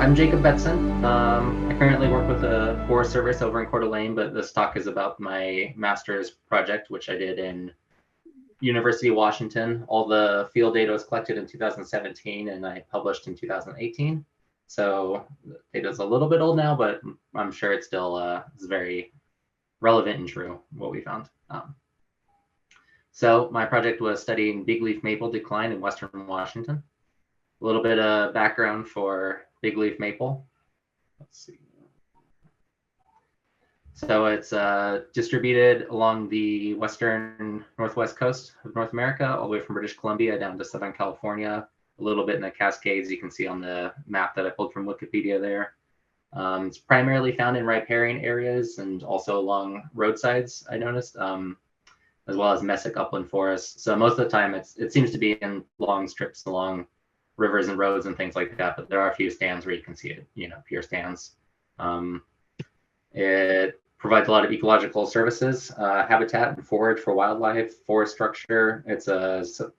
I'm Jacob Betzen. I currently work with the Forest Service over in Coeur d'Alene, but this talk is about my master's project, which I did in University of Washington. All the field data was collected in 2017 and I published in 2018. So the data's a little bit old now, but I'm sure it's still is very relevant and true, what we found. So my project was studying bigleaf maple decline in Western Washington. A little bit of background for bigleaf maple. Let's see. So it's distributed along the western northwest coast of North America, all the way from British Columbia down to Southern California, a little bit in the Cascades. You can see on the map that I pulled from Wikipedia there. It's primarily found in riparian areas and also along roadsides, I noticed, as well as mesic upland forests. So most of the time it seems to be in long strips along rivers and roads and things like that, but there are a few stands where you can see it, pure stands. It provides a lot of ecological services, habitat and forage for wildlife, forest structure. It's a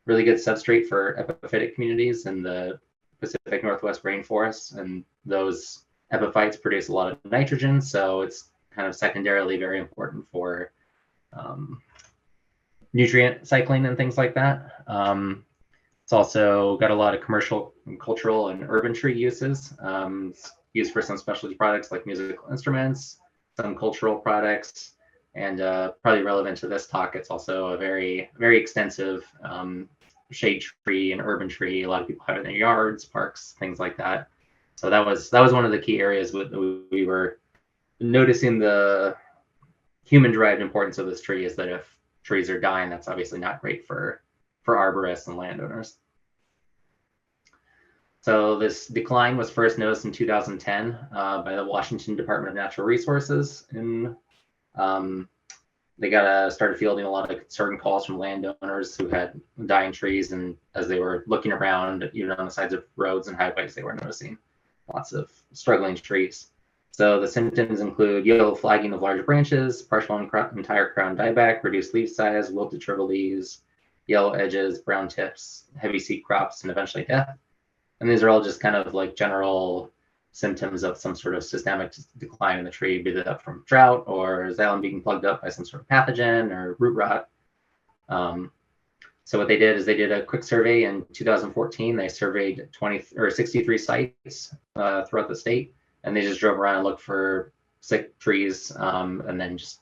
really good substrate for epiphytic communities in the Pacific Northwest rainforests, and those epiphytes produce a lot of nitrogen, so it's kind of secondarily very important for nutrient cycling and things like that. It's also got a lot of commercial, cultural, and urban tree uses. It's used for some specialty products like musical instruments, some cultural products, and probably relevant to this talk, it's also a very, very extensive shade tree and urban tree. A lot of people have it in their yards, parks, things like that. So that was one of the key areas we were noticing the human-derived importance of this tree, is that if trees are dying, that's obviously not great for arborists and landowners. So this decline was first noticed in 2010 by the Washington Department of Natural Resources. They started fielding a lot of concern calls from landowners who had dying trees, and as they were looking around, even on the sides of roads and highways, they were noticing lots of struggling trees. So the symptoms include yellow flagging of large branches, partial entire crown dieback, reduced leaf size, wilted shriveled leaves, yellow edges, brown tips, heavy seed crops, and eventually death. And these are all just kind of like general symptoms of some sort of systemic decline in the tree, be that from drought or xylem being plugged up by some sort of pathogen or root rot. So what they did is they did a quick survey in 2014. They surveyed 63 sites throughout the state, and they just drove around and looked for sick trees, and then just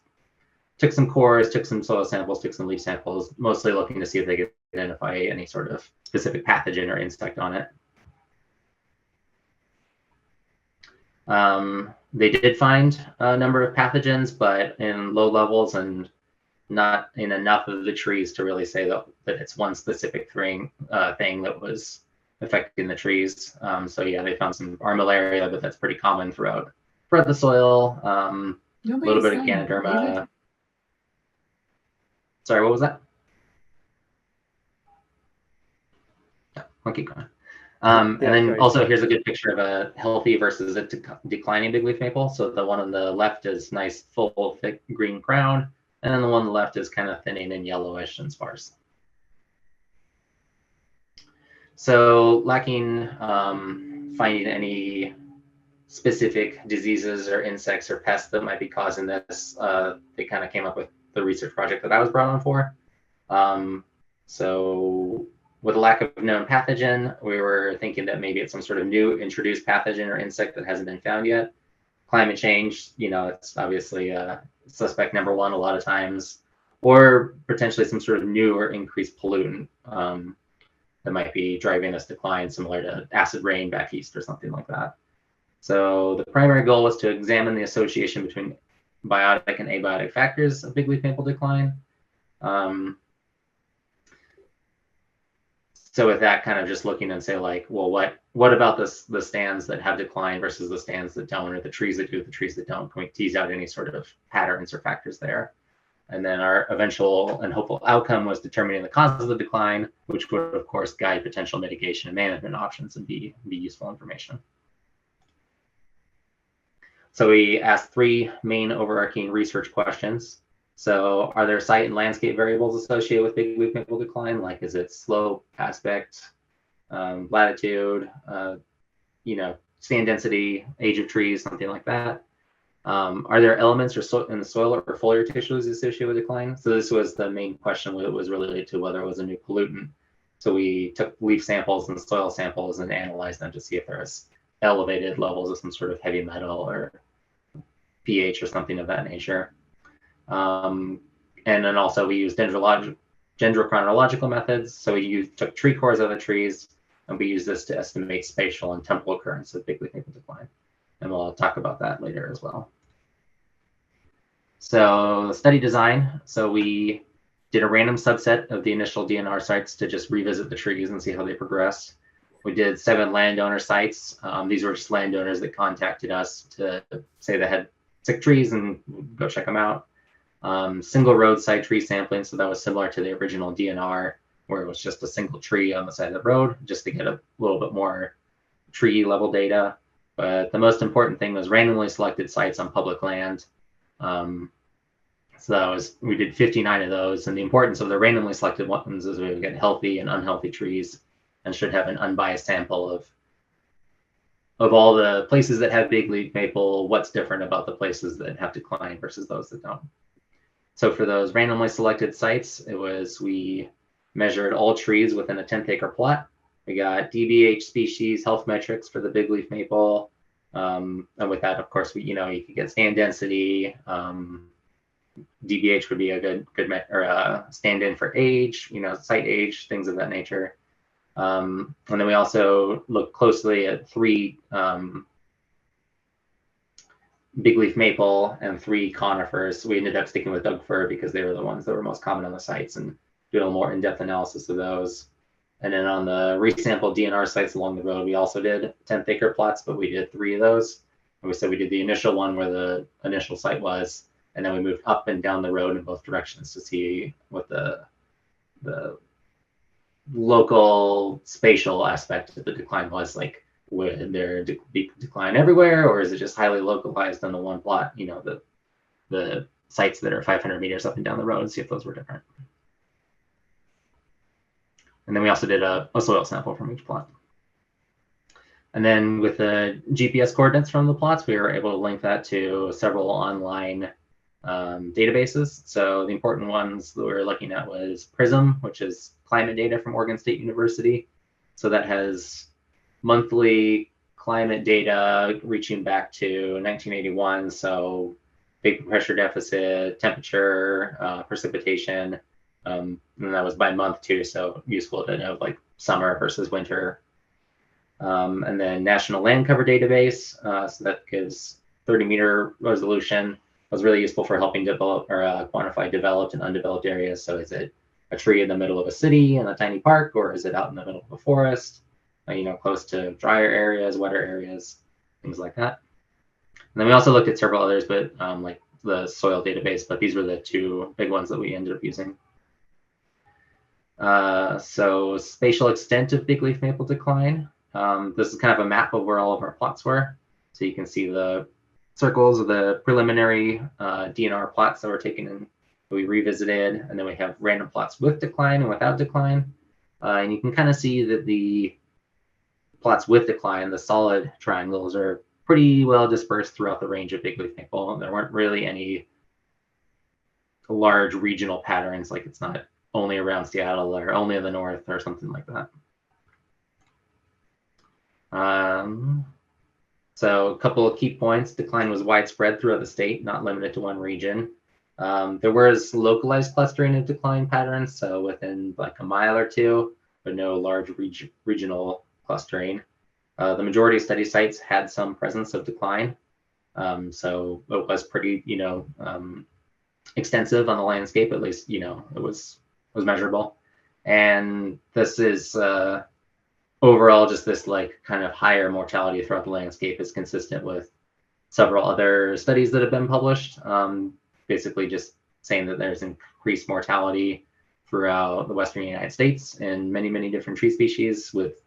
took some cores, took some soil samples, took some leaf samples, mostly looking to see if they could identify any sort of specific pathogen or insect on it. They did find a number of pathogens, but in low levels and not in enough of the trees to really say that it's one specific thing that was affecting the trees. So yeah, they found some armillaria, but that's pretty common throughout the soil. A little bit of Ganoderma. Sorry, what was that? I'll keep going. And then also here's a good picture of a healthy versus a declining bigleaf maple. So the one on the left is nice, full, thick green crown, and then the one on the left is kind of thinning and yellowish and sparse. So lacking finding any specific diseases or insects or pests that might be causing this, they kind of came up with the research project that I was brought on for. So with a lack of known pathogen, we were thinking that maybe it's some sort of new introduced pathogen or insect that hasn't been found yet. Climate change, it's obviously suspect number one a lot of times, or potentially some sort of new or increased pollutant that might be driving this decline, similar to acid rain back east or something like that. So the primary goal was to examine the association between biotic and abiotic factors of bigleaf maple decline. So with that, kind of just looking and say like, well, what about the stands that have declined versus the stands that don't, or the trees that do, the trees that don't? Can we tease out any sort of patterns or factors there? And then our eventual and hopeful outcome was determining the cause of the decline, which would of course guide potential mitigation and management options and be useful information. So we asked three main overarching research questions. So are there site and landscape variables associated with bigleaf maple decline? Like, is it slope, aspect, latitude, stand density, age of trees, something like that. Are there elements in the soil or foliar tissues associated with decline? So this was the main question. It was related to whether it was a new pollutant. So we took leaf samples and soil samples and analyzed them to see if there was elevated levels of some sort of heavy metal or pH or something of that nature. And then also we used dendrochronological methods. So we took tree cores of the trees, and we used this to estimate spatial and temporal occurrence of bigleaf maple decline. And we'll talk about that later as well. So study design. So we did a random subset of the initial DNR sites to just revisit the trees and see how they progressed. We did 7 landowner sites. These were just landowners that contacted us to say they had sick trees and go check them out. Single roadside tree sampling. So that was similar to the original DNR, where it was just a single tree on the side of the road, just to get a little bit more tree level data. But the most important thing was randomly selected sites on public land. So we did 59 of those. And the importance of the randomly selected ones is we would get healthy and unhealthy trees and should have an unbiased sample of all the places that have bigleaf maple, what's different about the places that have decline versus those that don't. So for those randomly selected sites, we measured all trees within a 10th acre plot. We got DBH species health metrics for the bigleaf maple. And with that, of course, you could get stand density. DBH would be a good stand-in for age, site age, things of that nature. And then we also looked closely at 3 bigleaf maple and 3 conifers. We ended up sticking with Doug fir because they were the ones that were most common on the sites, and doing a more in-depth analysis of those. And then on the resampled DNR sites along the road, we also did 10th acre plots, but we did 3 of those. And we said we did the initial one where the initial site was, and then we moved up and down the road in both directions to see what the local spatial aspect of the decline was. Like, would there be decline everywhere, or is it just highly localized on the one plot? The sites that are 500 meters up and down the road, see if those were different. And then we also did a soil sample from each plot. And then with the GPS coordinates from the plots, we were able to link that to several online databases. So the important ones that we were looking at was PRISM, which is climate data from Oregon State University. So that has monthly climate data reaching back to 1981. So vapor pressure deficit, temperature, precipitation, and that was by month too. So useful to know like summer versus winter. And then National Land Cover Database. So that gives 30-meter resolution. Was really useful for helping develop or quantify developed and undeveloped areas. So is it a tree in the middle of a city in a tiny park, or is it out in the middle of a forest, close to drier areas, wetter areas, things like that. And then we also looked at several others, but like the soil database, but these were the 2 big ones that we ended up using. So spatial extent of bigleaf maple decline. This is kind of a map of where all of our plots were. So you can see the circles of the preliminary DNR plots that were taken in, that we revisited, and then we have random plots with decline and without decline. And you can kind of see that the plots with decline, the solid triangles, are pretty well dispersed throughout the range of bigleaf maple. There weren't really any large regional patterns, like it's not only around Seattle or only in the north or something like that. So a couple of key points: decline was widespread throughout the state, not limited to one region. There was localized clustering of decline patterns, so within like a mile or 2, but no large regional clustering. The majority of study sites had some presence of decline, so it was pretty, extensive on the landscape. At least, it was measurable. And this is overall, just this like kind of higher mortality throughout the landscape is consistent with several other studies that have been published, basically just saying that there's increased mortality throughout the Western United States in many, many different tree species with,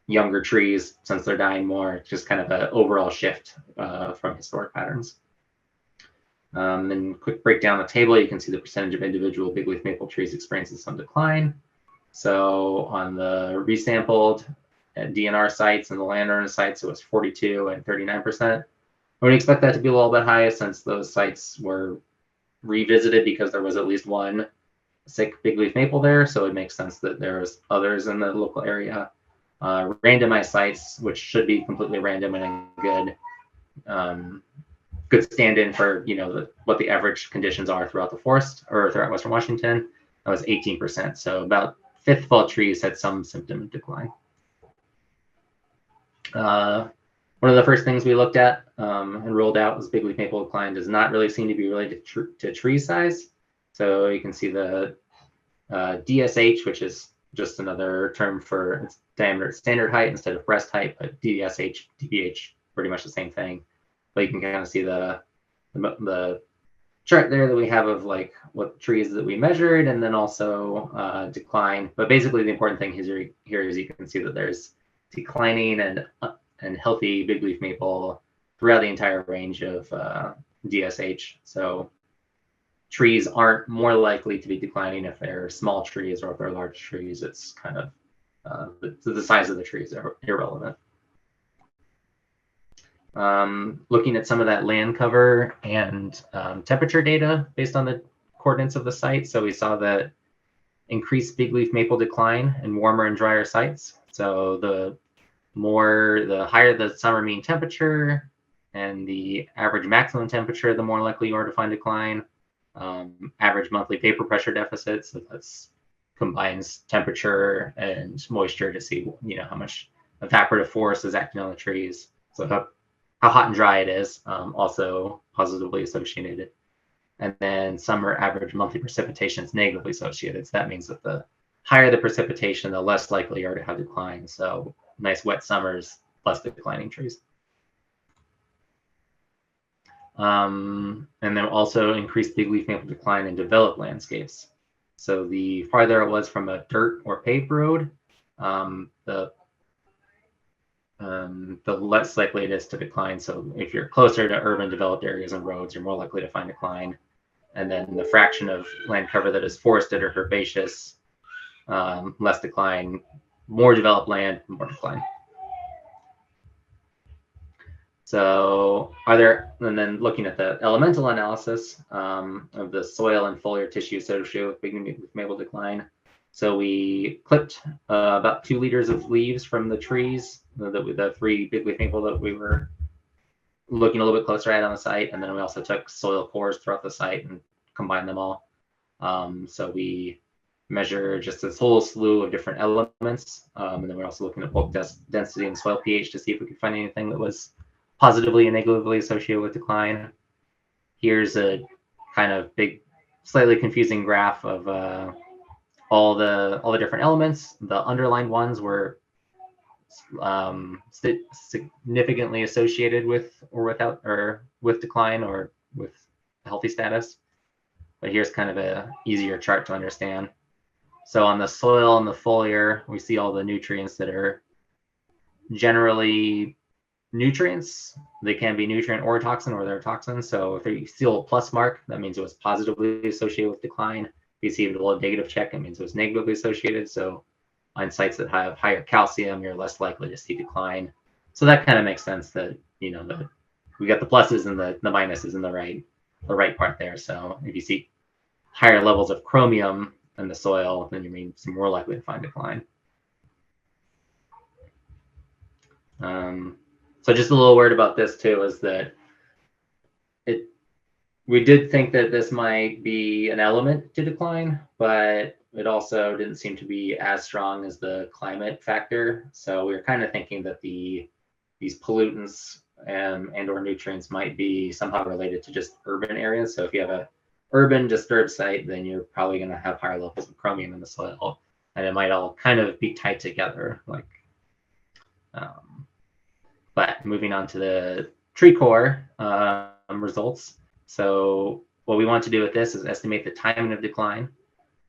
younger trees, since they're dying more, just kind of an overall shift from historic patterns. And quick breakdown of the table, you can see the percentage of individual bigleaf maple trees experiencing some decline. So on the resampled DNR sites and the landowner sites, it was 42 and 39%. I would expect that to be a little bit higher since those sites were revisited because there was at least one sick bigleaf maple there, so it makes sense that there's others in the local area. Randomized sites, which should be completely random and a good stand-in for what the average conditions are throughout the forest or throughout Western Washington. That was 18%. So about fifth of all trees had some symptom of decline. One of the first things we looked at and ruled out was bigleaf maple decline does not really seem to be related to tree size. So you can see the DSH, which is just another term for its diameter standard height instead of breast height, but DSH, DBH, pretty much the same thing. But you can kind of see the chart there that we have of like what trees that we measured and then also decline. But basically the important thing here is you can see that there's declining and healthy bigleaf maple throughout the entire range of DSH. So trees aren't more likely to be declining if they're small trees or if they're large trees. It's kind of the size of the trees are irrelevant. Looking at some of that land cover and temperature data based on the coordinates of the site. So we saw that increased bigleaf maple decline in warmer and drier sites. So the higher the summer mean temperature and the average maximum temperature, the more likely you are to find decline. Average monthly vapor pressure deficits, so that's combines temperature and moisture to see how much evaporative force is acting on the trees. So how hot and dry it is, also positively associated. And then summer average monthly precipitation is negatively associated. So that means that the higher the precipitation, the less likely you are to have decline. So nice wet summers, less declining trees. And then also increased bigleaf maple decline in developed landscapes. So the farther it was from a dirt or paved road, the less likely it is to decline. So if you're closer to urban developed areas and roads, you're more likely to find decline. And then the fraction of land cover that is forested or herbaceous, less decline. More developed land, more decline. So and then looking at the elemental analysis of the soil and foliar tissue associated with bigleaf maple decline. So we clipped about 2 liters of leaves from the trees, the 3 bigleaf maple that we were looking a little bit closer at on the site. And then we also took soil cores throughout the site and combined them all. So we measure just this whole slew of different elements. And then we're also looking at bulk density and soil pH to see if we could find anything that was positively and negatively associated with decline. Here's a kind of big, slightly confusing graph of all the different elements. The underlined ones were significantly associated with or without or with decline or with healthy status. But here's kind of a easier chart to understand. So on the soil and the foliar, we see all the nutrients that are generally nutrients. They can be nutrient or toxin, or they're toxins. So if you see a plus mark, that means it was positively associated with decline. If you see a little negative check, it means it was negatively associated. So on sites that have higher calcium, you're less likely to see decline. So that kind of makes sense that we got the pluses and the minuses in the right part there. So if you see higher levels of chromium in the soil, then you're more likely to find decline. So just a little word about this too is that we did think that this might be an element to decline, but it also didn't seem to be as strong as the climate factor. So we were kind of thinking that these pollutants and or nutrients might be somehow related to just urban areas. So if you have a urban disturbed site, then you're probably going to have higher levels of chromium in the soil, and it might all kind of be tied together. But moving on to the tree core results. So what we want to do with this is estimate the timing of decline.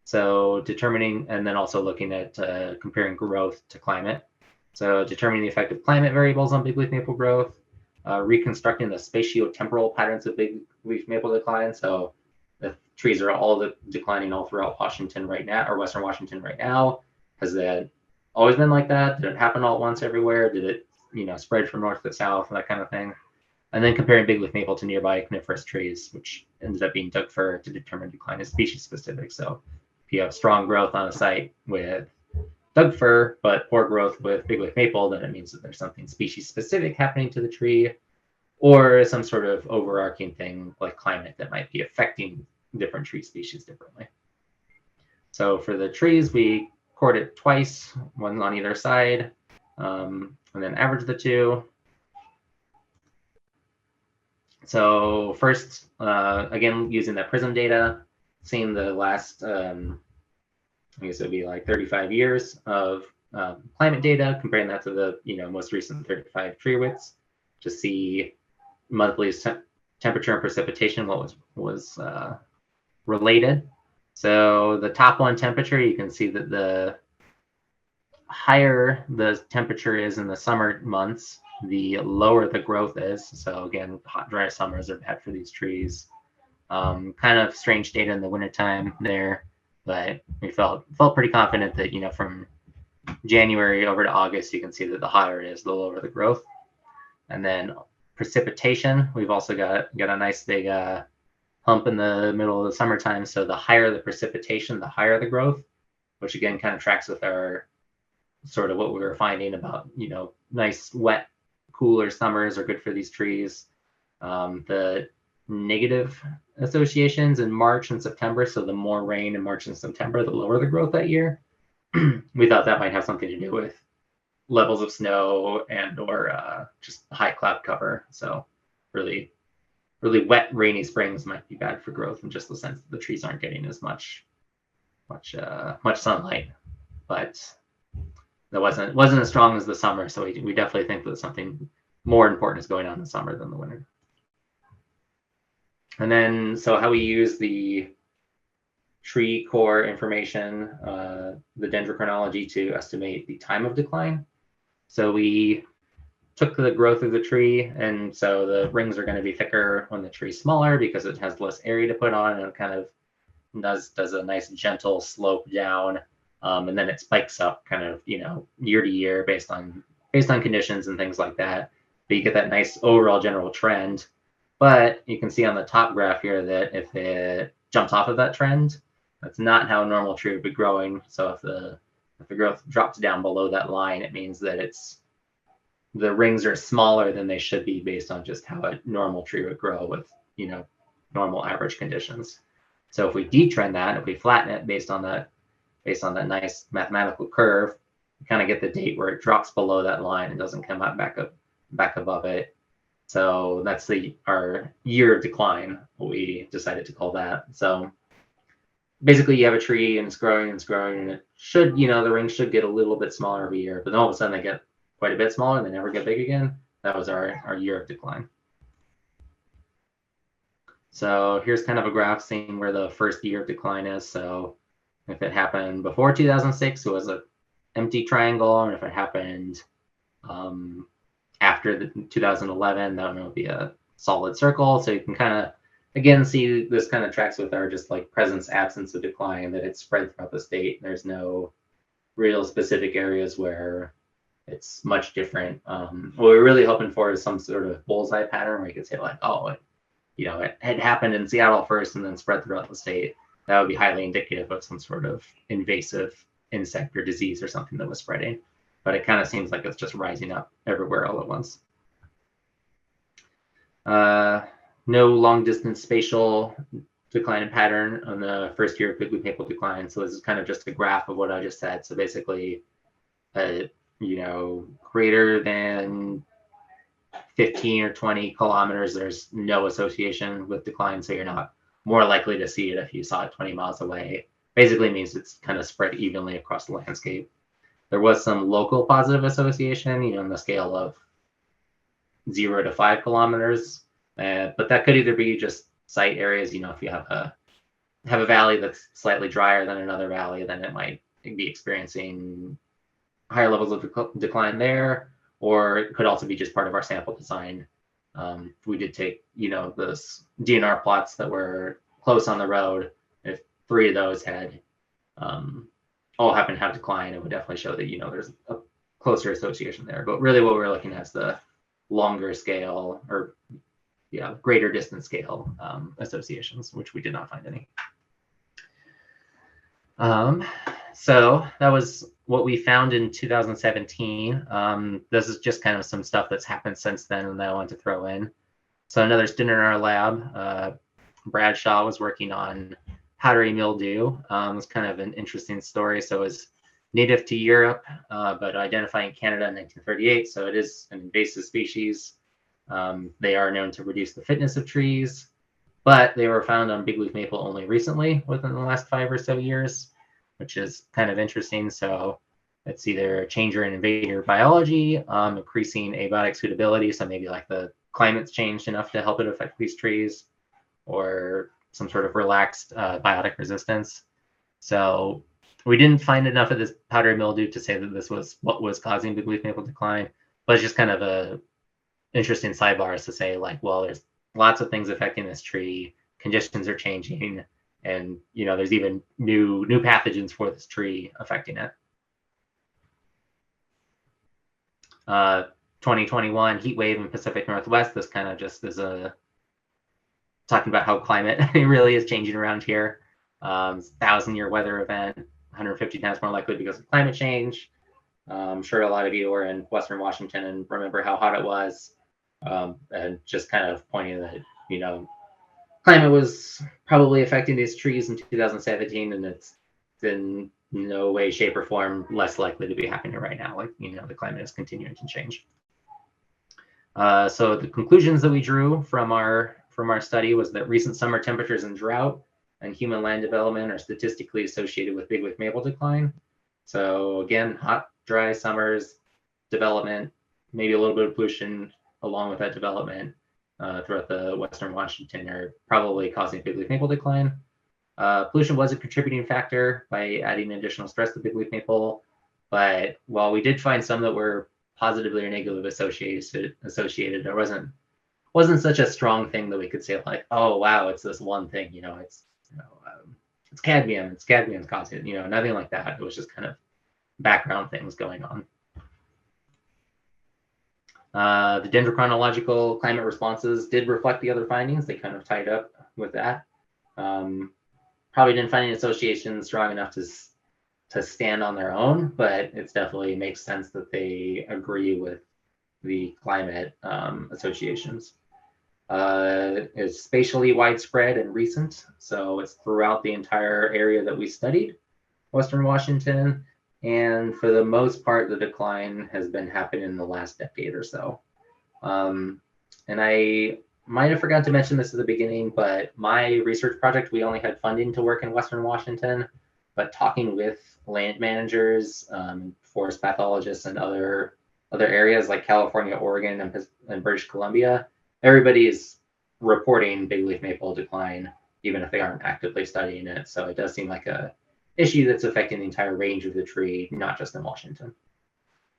So determining, and then also looking at comparing growth to climate. So determining the effect of climate variables on bigleaf maple growth, reconstructing the spatiotemporal patterns of bigleaf maple decline. So the trees are all declining all throughout Washington right now, or Western Washington right now, because always been like that? Did it happen all at once everywhere? Did it, spread from north to south, that kind of thing? And then comparing bigleaf maple to nearby coniferous trees, which ended up being Doug fir to determine decline is species specific. So if you have strong growth on a site with Doug fir, but poor growth with bigleaf maple, then it means that there's something species specific happening to the tree, or some sort of overarching thing like climate that might be affecting different tree species differently. So for the trees, we cord it twice, one on either side, and then average the two. So first, again, using that PRISM data, seeing the last, I guess it would be like 35 years of climate data, comparing that to the most recent 35 tree widths, to see monthly temperature and precipitation, what was related. So the top one, temperature, you can see that the higher the temperature is in the summer months, the lower the growth is. So again, hot, dry summers are bad for these trees. Kind of strange data in the wintertime there, but we felt pretty confident that from January over to August, you can see that the higher it is, the lower the growth. And then precipitation, we've also got a nice big hump in the middle of the summertime. So the higher the precipitation, the higher the growth, which again kind of tracks with our sort of what we were finding about, nice, wet, cooler summers are good for these trees. The negative associations in March and September, so the more rain in March and September, the lower the growth that year. We thought that might have something to do with levels of snow and or just high cloud cover. So really wet, rainy springs might be bad for growth in just the sense that the trees aren't getting as much sunlight. But that wasn't as strong as the summer, so we definitely think that something more important is going on in the summer than the winter. And then, so how we use the tree core information, the dendrochronology, to estimate the time of decline. So we took the growth of the tree, and so the rings are going to be thicker when the tree's smaller because it has less area to put on, and it kind of does a nice gentle slope down. And then it spikes up kind of, year to year based on conditions and things like that. But you get that nice overall general trend. But you can see on the top graph here that if it jumps off of that trend, that's not how a normal tree would be growing. So if the growth drops down below that line, it means that the rings are smaller than they should be based on just how a normal tree would grow with, normal average conditions. So if we detrend that, if we flatten it based on that nice mathematical curve, you kind of get the date where it drops below that line and doesn't come up back above it. So that's our year of decline, what we decided to call that. So basically you have a tree and it's growing and it should, the rings should get a little bit smaller every year, but then all of a sudden they get quite a bit smaller and they never get big again. That was our year of decline. So here's kind of a graph seeing where the first year of decline is. So if it happened before 2006, it was an empty triangle, and if it happened after 2011, that would be a solid circle. So you can kind of, again, see this kind of tracks with our just like presence, absence of decline, that it's spread throughout the state. There's no real specific areas where it's much different. What we're really hoping for is some sort of bullseye pattern where you could say like, oh, it had happened in Seattle first and then spread throughout the state. That would be highly indicative of some sort of invasive insect or disease or something that was spreading. But it kind of seems like it's just rising up everywhere all at once. No long distance spatial decline pattern on the first year of bigleaf maple decline. So this is kind of just a graph of what I just said. So basically, greater than 15 or 20 kilometers, there's no association with decline. So you're not more likely to see it if you saw it 20 miles away. Basically means it's kind of spread evenly across the landscape. There was some local positive association, on the scale of 0 to 5 kilometers. But that could either be just site areas, if you have a valley that's slightly drier than another valley, then it might be experiencing higher levels of decline there, or it could also be just part of our sample design. We did take, those DNR plots that were close on the road. If 3 of those had all happen to have decline, it would definitely show that, there's a closer association there. But really what we're looking at is the longer scale, or greater distance scale associations, which we did not find any. So that was what we found in 2017. This is just kind of some stuff that's happened since then that I want to throw in. So another student in our lab, Bradshaw, was working on powdery mildew. It was kind of an interesting story. So it was native to Europe, but identified in Canada in 1938. So it is an invasive species. They are known to reduce the fitness of trees, but they were found on bigleaf maple only recently, within the last 5 or so years, which is kind of interesting. So it's either a change or an invader biology, increasing abiotic suitability. So maybe like the climate's changed enough to help it affect these trees, or some sort of relaxed biotic resistance. So we didn't find enough of this powdery mildew to say that this was what was causing bigleaf maple decline, but it's just kind of a interesting sidebars to say, like, well, there's lots of things affecting this tree, conditions are changing, and there's even new pathogens for this tree affecting it. 2021 heat wave in Pacific Northwest. This kind of just is talking about how climate really is changing around here. 1,000-year weather event, 150 times more likely because of climate change. I'm sure a lot of you are in Western Washington and remember how hot it was, and just kind of pointing that, climate was probably affecting these trees in 2017, and it's in no way, shape, or form less likely to be happening right now. Like, the climate is continuing to change. So the conclusions that we drew from our study was that recent summer temperatures and drought and human land development are statistically associated with bigleaf maple decline. So again, hot, dry summers, development, maybe a little bit of pollution along with that development throughout the Western Washington are probably causing bigleaf maple decline. Pollution was a contributing factor by adding additional stress to bigleaf maple, but while we did find some that were positively or negatively associated, there wasn't such a strong thing that we could say, like, oh wow, it's this one thing, it's cadmium's causing it, nothing like that. It was just kind of background things going on. The dendrochronological climate responses did reflect the other findings. They kind of tied up with that. Probably didn't find any associations strong enough to stand on their own, but it definitely makes sense that they agree with the climate associations. It's spatially widespread and recent, so it's throughout the entire area that we studied, Western Washington, and for the most part, the decline has been happening in the last decade or so. And I might have forgot to mention this at the beginning, but my research project, we only had funding to work in Western Washington, but talking with land managers, forest pathologists, and other areas like California, Oregon, and British Columbia, everybody is reporting bigleaf maple decline, even if they aren't actively studying it. So it does seem like a issue that's affecting the entire range of the tree, not just in Washington.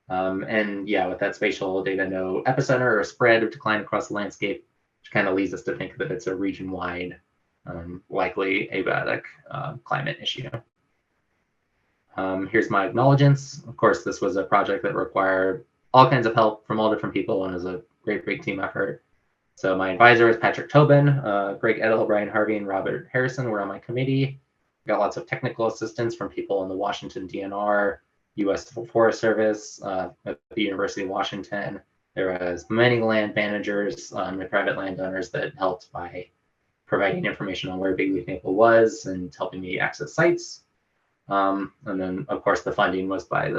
And yeah, with that spatial data, no epicenter or spread of decline across the landscape, which kind of leads us to think that it's a region-wide, likely abiotic climate issue. Here's my acknowledgements. Of course, this was a project that required all kinds of help from all different people, and is a great big team effort. So my advisor is Patrick Tobin, Greg Edel, Brian Harvey, and Robert Harrison were on my committee. Got lots of technical assistance from people in the Washington DNR, U.S. Forest Service, at the University of Washington. There was many land managers and private landowners that helped by providing information on where bigleaf maple was and helping me access sites. And then, of course, the funding was by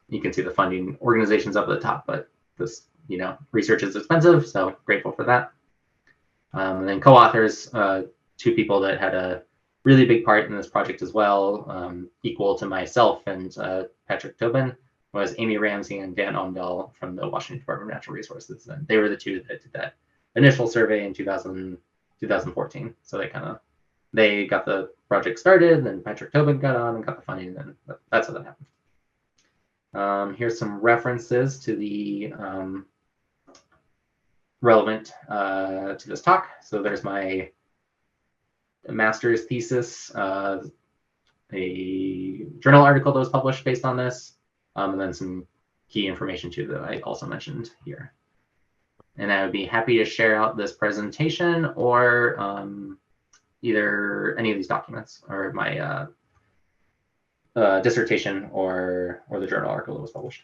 you can see the funding organizations up at the top, but this, research is expensive, so grateful for that. And then co-authors, 2 people that had a really big part in this project as well, equal to myself and Patrick Tobin, was Amy Ramsey and Dan Omdahl from the Washington Department of Natural Resources. And they were the 2 that did that initial survey in 2014. So they got the project started, then Patrick Tobin got on and got the funding, and then that's how that happened. Here's some references to the relevant to this talk. So there's my master's thesis a journal article that was published based on this, and then some key information too that I also mentioned here. And I would be happy to share out this presentation or either any of these documents or my dissertation or the journal article that was published.